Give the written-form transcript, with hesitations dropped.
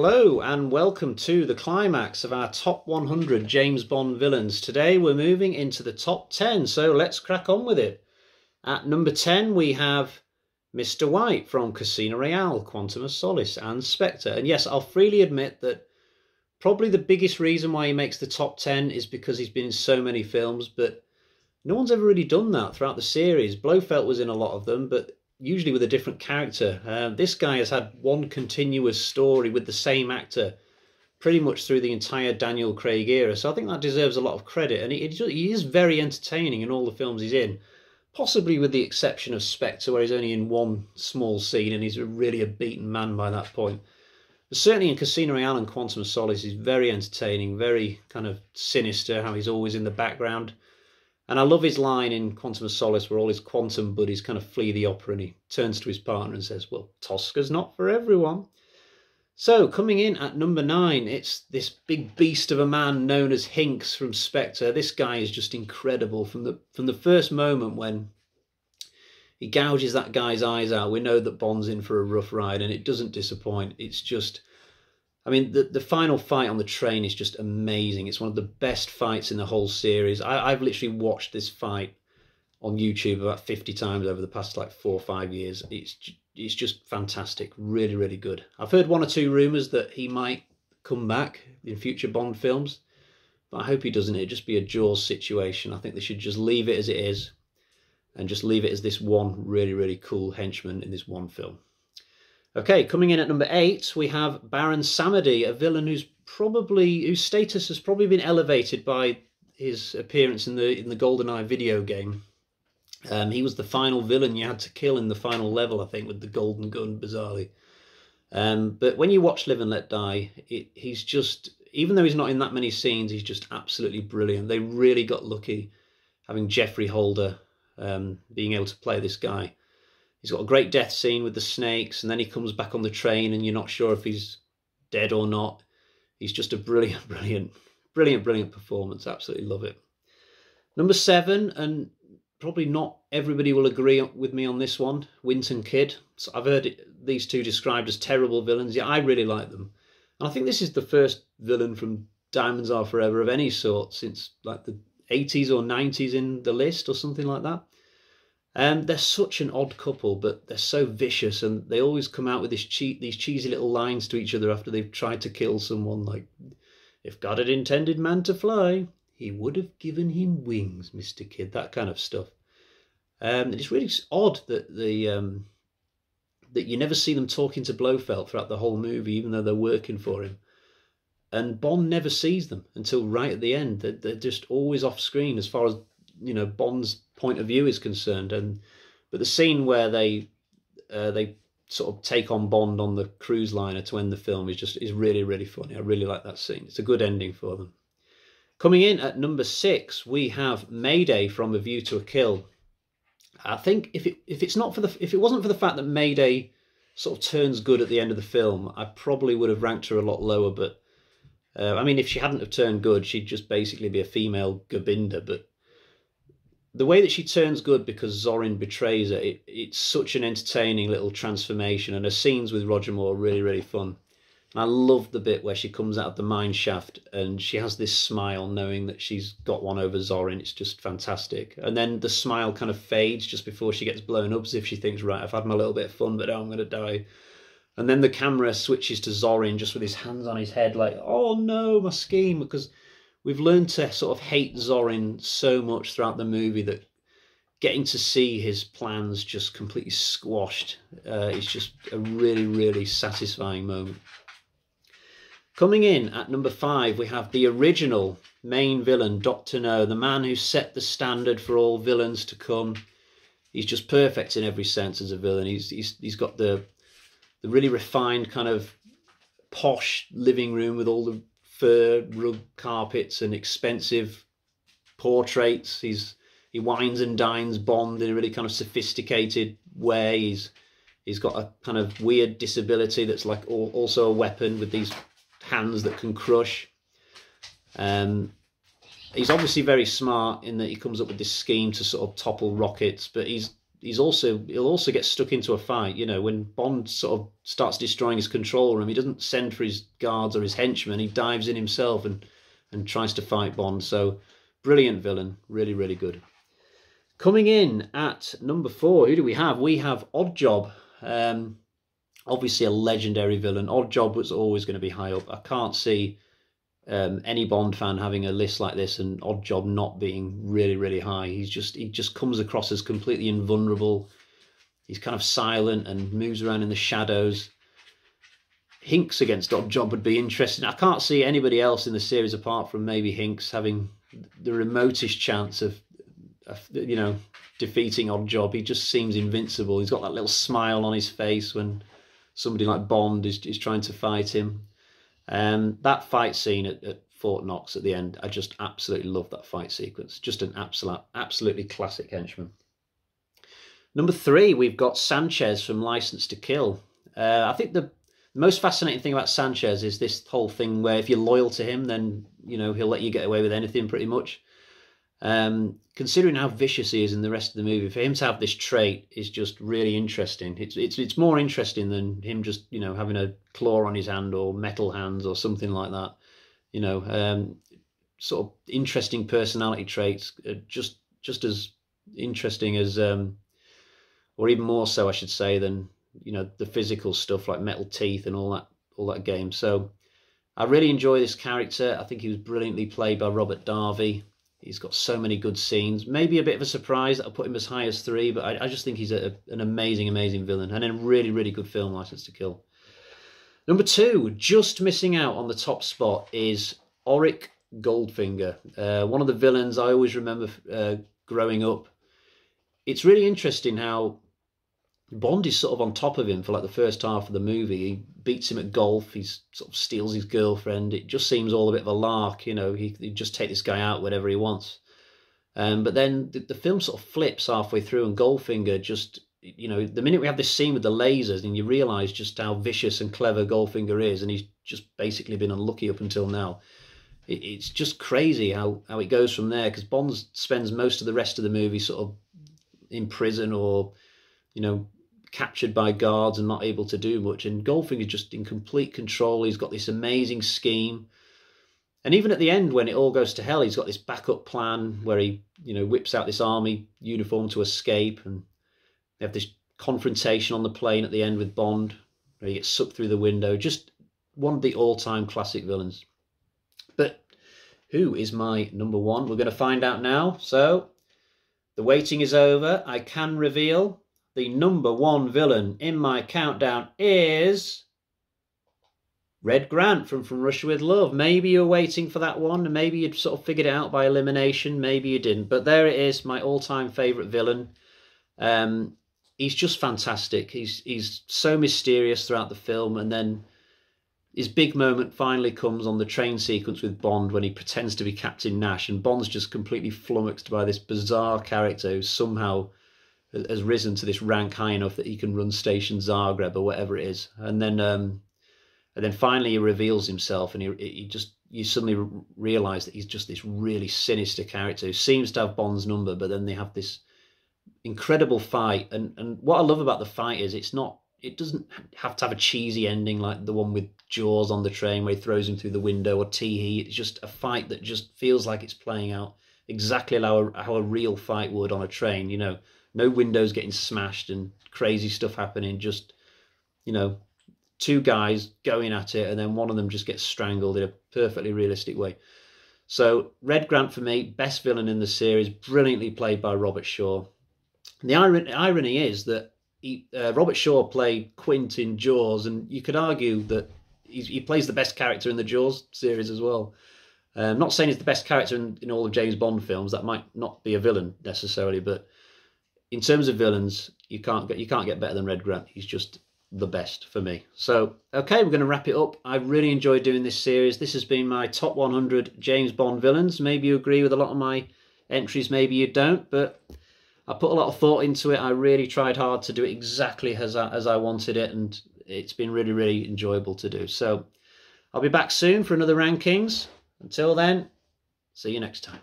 Hello and welcome to the climax of our top 100 James Bond villains. Today we're moving into the top 10, so let's crack on with it. At number 10 we have Mr. White from Casino Royale, Quantum of Solace and Spectre. And yes, I'll freely admit that probably the biggest reason why he makes the top 10 is because he's been in so many films, but no one's ever really done that throughout the series. Blofeld was in a lot of them, but usually with a different character. This guy has had one continuous story with the same actor pretty much through the entire Daniel Craig era, so I think that deserves a lot of credit, and he is very entertaining in all the films he's in, possibly with the exception of Spectre, where he's only in one small scene and he's really a beaten man by that point. But certainly in Casino Royale and Quantum of Solace he's very entertaining, very kind of sinister, how he's always in the background. And I love his line in Quantum of Solace where all his quantum buddies kind of flee the opera and he turns to his partner and says, well, Tosca's not for everyone. So coming in at number 9, it's this big beast of a man known as Hinks from Spectre. This guy is just incredible. From the first moment when he gouges that guy's eyes out, we know that Bond's in for a rough ride, and it doesn't disappoint. It's just, I mean, the final fight on the train is just amazing. It's one of the best fights in the whole series. I've literally watched this fight on YouTube about 50 times over the past like 4 or 5 years. It's just fantastic. Really, really good. I've heard 1 or 2 rumours that he might come back in future Bond films, but I hope he doesn't. It'd just be a Jaws situation. I think they should just leave it as it is and just leave it as this one really, really cool henchman in this one film. Okay, coming in at number 8, we have Baron Samadi, a villain whose status has probably been elevated by his appearance in the GoldenEye video game. He was the final villain you had to kill in the final level, I think, with the golden gun, bizarrely. But when you watch Live and Let Die, he's just, even though he's not in that many scenes, he's just absolutely brilliant. They really got lucky having Jeffrey Holder being able to play this guy. He's got a great death scene with the snakes, and then he comes back on the train and you're not sure if he's dead or not. He's just a brilliant performance. Absolutely love it. Number 7, and probably not everybody will agree with me on this one, Winston Kid. So I've heard these two described as terrible villains. Yeah, I really like them. And I think this is the first villain from Diamonds Are Forever of any sort since like the 80s or 90s in the list or something like that. They're such an odd couple, but they're so vicious, and they always come out with these cheesy little lines to each other after they've tried to kill someone, like, if God had intended man to fly, he would have given him wings, Mr. Kid, that kind of stuff. It's really odd that that you never see them talking to Blofeld throughout the whole movie, even though they're working for him. And Bond never sees them until right at the end. They're just always off screen as far as, you know, Bond's point of view is concerned. But the scene where they sort of take on Bond on the cruise liner to end the film is really, really funny. I really like that scene. It's a good ending for them. Coming in at number 6, we have Mayday from A View to a Kill. I think if it wasn't for the fact that Mayday sort of turns good at the end of the film, I probably would have ranked her a lot lower. But I mean, if she hadn't have turned good, she'd just basically be a female Gobinda. But the way that she turns good because Zorin betrays her, it's such an entertaining little transformation, and her scenes with Roger Moore are really, really fun. And I love the bit where she comes out of the mine shaft and she has this smile knowing that she's got one over Zorin. It's just fantastic. And then the smile kind of fades just before she gets blown up, as if she thinks, right, I've had my little bit of fun, but now I'm going to die. And then the camera switches to Zorin just with his hands on his head like, oh no, my scheme, because we've learned to sort of hate Zorin so much throughout the movie that getting to see his plans just completely squashed is just a really, really satisfying moment. Coming in at number 5, we have the original main villain, Dr. No, the man who set the standard for all villains to come. He's just perfect in every sense as a villain. He's got the really refined kind of posh living room with all the fur rug carpets and expensive portraits. He wines and dines Bond in a really kind of sophisticated way. He's got a kind of weird disability that's like also a weapon with these hands that can crush. He's obviously very smart in that he comes up with this scheme to sort of topple rockets, but he's he'll also get stuck into a fight. You know, when Bond sort of starts destroying his control room, he doesn't send for his guards or his henchmen. He dives in himself and tries to fight Bond. So brilliant villain, really, really good. Coming in at number 4, who do we have? We have Oddjob. Obviously a legendary villain. Oddjob was always going to be high up. I can't see any Bond fan having a list like this and Oddjob not being really, really high. He just comes across as completely invulnerable. He's kind of silent and moves around in the shadows. Hinks against Oddjob would be interesting. I can't see anybody else in the series apart from maybe Hinks having the remotest chance of you know, defeating Oddjob. He just seems invincible. He's got that little smile on his face when somebody like Bond is trying to fight him. That fight scene at Fort Knox at the end, I just absolutely love that fight sequence. Just an absolutely classic henchman. Number 3, we've got Sanchez from License to Kill. I think the most fascinating thing about Sanchez is this whole thing where if you're loyal to him, then, you know, he'll let you get away with anything pretty much. Considering how vicious he is in the rest of the movie, for him to have this trait is just really interesting. It's more interesting than him just, you know, having a claw on his hand or metal hands or something like that. You know, sort of interesting personality traits, just as interesting as, or even more so, I should say, than, you know, the physical stuff like metal teeth and all that game. So I really enjoy this character. I think he was brilliantly played by Robert Darby. He's got so many good scenes. Maybe a bit of a surprise that I put him as high as 3, but I just think he's an amazing, amazing villain and a really, really good film, License to Kill. Number 2, just missing out on the top spot, is Auric Goldfinger. One of the villains I always remember growing up. It's really interesting how Bond is sort of on top of him for like the first half of the movie. He beats him at golf. He sort of steals his girlfriend. It just seems all a bit of a lark, you know. He just take this guy out whenever he wants. But then the film sort of flips halfway through, and Goldfinger just, you know, the minute we have this scene with the lasers, and you realise just how vicious and clever Goldfinger is, and he's just basically been unlucky up until now. It's just crazy how it goes from there, because Bond spends most of the rest of the movie sort of in prison or, you know, captured by guards and not able to do much, and Goldfinger's just in complete control. He's got this amazing scheme, and even at the end when it all goes to hell, he's got this backup plan where he, you know, whips out this army uniform to escape, and they have this confrontation on the plane at the end with Bond where he gets sucked through the window. Just one of the all-time classic villains. But who is my number 1? We're going to find out now. So the waiting is over. I can reveal the number 1 villain in my countdown is Red Grant from Russia with Love. Maybe you were waiting for that one, and maybe you'd sort of figured it out by elimination. Maybe you didn't. But there it is, my all-time favourite villain. He's just fantastic. He's so mysterious throughout the film, and then his big moment finally comes on the train sequence with Bond when he pretends to be Captain Nash, and Bond's just completely flummoxed by this bizarre character who somehow has risen to this rank high enough that he can run Station Zagreb or whatever it is. And then finally he reveals himself, and you suddenly realise that he's just this really sinister character who seems to have Bond's number, but then they have this incredible fight. And what I love about the fight is it doesn't have to have a cheesy ending like the one with Jaws on the train where he throws him through the window, or Tee. It's just a fight that just feels like it's playing out exactly how a real fight would on a train, you know. No windows getting smashed and crazy stuff happening. Just, you know, 2 guys going at it, and then one of them just gets strangled in a perfectly realistic way. So Red Grant for me, best villain in the series, brilliantly played by Robert Shaw. And the irony is that Robert Shaw played Quint in Jaws, and you could argue that he plays the best character in the Jaws series as well. I'm not saying he's the best character in all of James Bond films. That might not be a villain necessarily, but in terms of villains, you can't get better than Red Grant. He's just the best for me. So, okay, we're going to wrap it up. I really enjoyed doing this series. This has been my top 100 James Bond villains. Maybe you agree with a lot of my entries, maybe you don't, but I put a lot of thought into it. I really tried hard to do it exactly as I wanted it, and it's been really, really enjoyable to do. So I'll be back soon for another rankings. Until then, see you next time.